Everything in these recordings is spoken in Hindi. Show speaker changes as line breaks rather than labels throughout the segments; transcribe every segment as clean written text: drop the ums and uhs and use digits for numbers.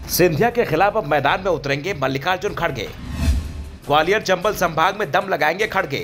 सिंधिया के खिलाफ अब मैदान में उतरेंगे मल्लिकार्जुन खड़गे। ग्वालियर चंबल संभाग में दम लगाएंगे खड़गे।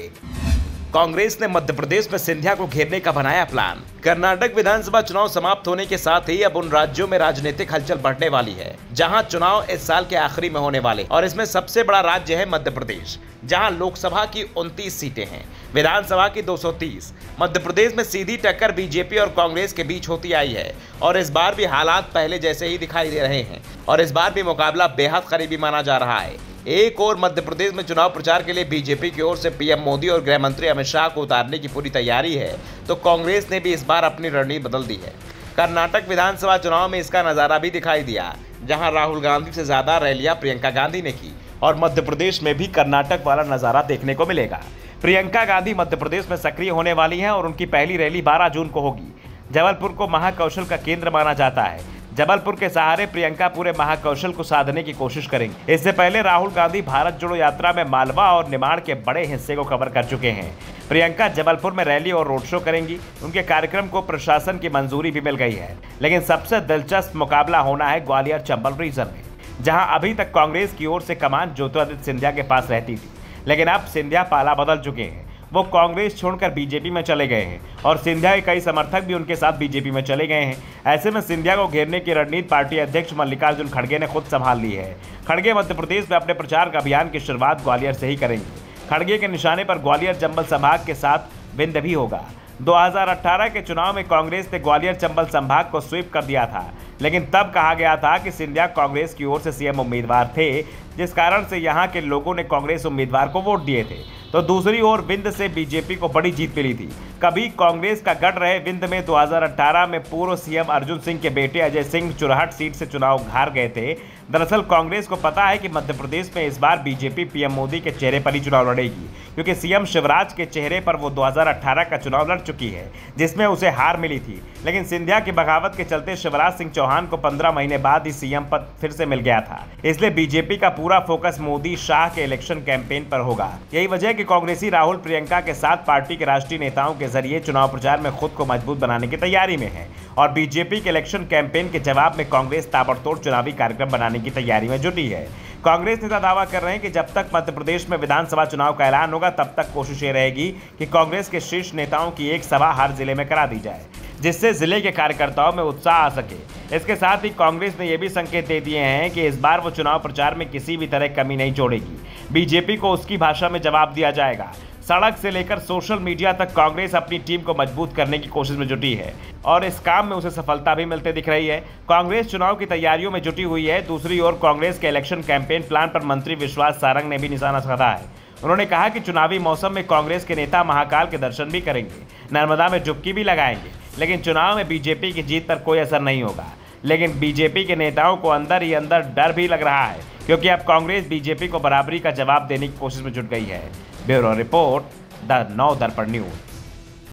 कांग्रेस ने मध्य प्रदेश में सिंधिया को घेरने का बनाया प्लान। कर्नाटक विधानसभा चुनाव समाप्त होने के साथ ही अब उन राज्यों में राजनीतिक हलचल बढ़ने वाली है जहां चुनाव इस साल के आखिरी में होने वाले, और इसमें सबसे बड़ा राज्य है मध्य प्रदेश, जहां लोकसभा की 29 सीटें हैं, विधानसभा की 230। मध्य प्रदेश में सीधी टक्कर बीजेपी और कांग्रेस के बीच होती आई है और इस बार भी हालात पहले जैसे ही दिखाई दे रहे हैं और इस बार भी मुकाबला बेहद करीबी माना जा रहा है। एक और मध्य प्रदेश में चुनाव प्रचार के लिए बीजेपी की ओर से पीएम मोदी और गृह मंत्री अमित शाह को उतारने की पूरी तैयारी है, तो कांग्रेस ने भी इस बार अपनी रणनीति बदल दी है। कर्नाटक विधानसभा चुनाव में इसका नजारा भी दिखाई दिया, जहां राहुल गांधी से ज्यादा रैलियां प्रियंका गांधी ने की, और मध्य प्रदेश में भी कर्नाटक वाला नजारा देखने को मिलेगा। प्रियंका गांधी मध्य प्रदेश में सक्रिय होने वाली हैं और उनकी पहली रैली 12 जून को होगी। जबलपुर को महाकौशल का केंद्र माना जाता है। जबलपुर के सहारे प्रियंका पूरे महाकौशल को साधने की कोशिश करेंगे। इससे पहले राहुल गांधी भारत जोड़ो यात्रा में मालवा और निमाड़ के बड़े हिस्से को कवर कर चुके हैं। प्रियंका जबलपुर में रैली और रोड शो करेंगी। उनके कार्यक्रम को प्रशासन की मंजूरी भी मिल गई है, लेकिन सबसे दिलचस्प मुकाबला होना है ग्वालियर चंबल रीजन में, जहां अभी तक कांग्रेस की ओर से कमान ज्योतिरादित्य सिंधिया के पास रहती थी, लेकिन अब सिंधिया पाला बदल चुके हैं। वो कांग्रेस छोड़कर बीजेपी में चले गए हैं और सिंधिया के कई समर्थक भी उनके साथ बीजेपी में चले गए हैं। ऐसे में सिंधिया को घेरने की रणनीति पार्टी अध्यक्ष मल्लिकार्जुन खड़गे ने खुद संभाल ली है। खड़गे मध्य प्रदेश में अपने प्रचार का अभियान की शुरुआत ग्वालियर से ही करेंगे। खड़गे के निशाने पर ग्वालियर चंबल संभाग के साथ विंध्य भी होगा। 2018 के चुनाव में कांग्रेस ने ग्वालियर चंबल संभाग को स्वीप कर दिया था, लेकिन तब कहा गया था कि सिंधिया कांग्रेस की ओर से सीएम उम्मीदवार थे, जिस कारण से यहां के लोगों ने कांग्रेस उम्मीदवार को वोट दिए थे। तो दूसरी ओर विंध्य से बीजेपी को बड़ी जीत मिली थी। कभी कांग्रेस का गढ़ रहे विंध्य में 2018 में पूर्व सीएम अर्जुन सिंह के बेटे अजय सिंह चुरहट सीट से चुनाव हार गए थे। दरअसल कांग्रेस को पता है कि मध्य प्रदेश में इस बार बीजेपी पीएम मोदी के चेहरे पर ही चुनाव लड़ेगी, क्योंकि सीएम शिवराज के चेहरे पर वो 2018 का चुनाव लड़ चुकी है, जिसमें उसे हार मिली थी। लेकिन सिंधिया की बगावत के चलते शिवराज सिंह चौहान को 15 महीने बाद ही सीएम पद फिर से मिल गया था। इसलिए बीजेपी का पूरा फोकस मोदी शाह के इलेक्शन कैंपेन पर होगा। यही वजह है कि कांग्रेसी राहुल प्रियंका के साथ पार्टी के राष्ट्रीय नेताओं के जरिए चुनाव प्रचार में खुद को मजबूत बनाने की तैयारी में है, और बीजेपी के इलेक्शन कैंपेन के जवाब में कांग्रेस ताबड़तोड़ चुनावी कार्यक्रम बनाने की तैयारी में जुटी है। कांग्रेस नेता दावा कर रहे हैं कि जब तक मध्य प्रदेश में विधानसभा चुनाव का ऐलान होगा, तब तक कोशिश ये रहेगी कि कांग्रेस के शीर्ष नेताओं की एक सभा हर जिले में करा दी जाए, जिससे जिले के कार्यकर्ताओं में उत्साह आ सके। इसके साथ ही कांग्रेस ने यह भी संकेत दे दिए हैं कि इस बार वो चुनाव प्रचार में किसी भी तरह कमी नहीं छोड़ेगी। बीजेपी को उसकी भाषा में जवाब दिया जाएगा। सड़क से लेकर सोशल मीडिया तक कांग्रेस अपनी टीम को मजबूत करने की कोशिश में जुटी है और इस काम में उसे सफलता भी मिलते दिख रही है। कांग्रेस चुनाव की तैयारियों में जुटी हुई है। दूसरी ओर कांग्रेस के इलेक्शन कैंपेन प्लान पर मंत्री विश्वास सारंग ने भी निशाना साधा है। उन्होंने कहा कि चुनावी मौसम में कांग्रेस के नेता महाकाल के दर्शन भी करेंगे, नर्मदा में डुबकी भी लगाएंगे, लेकिन चुनाव में बीजेपी की जीत पर कोई असर नहीं होगा। लेकिन बीजेपी के नेताओं को अंदर ही अंदर डर भी लग रहा है, क्योंकि अब कांग्रेस बीजेपी को बराबरी का जवाब देने की कोशिश में जुट गई है। ब्यूरो रिपोर्ट, द नव दर्पण न्यूज।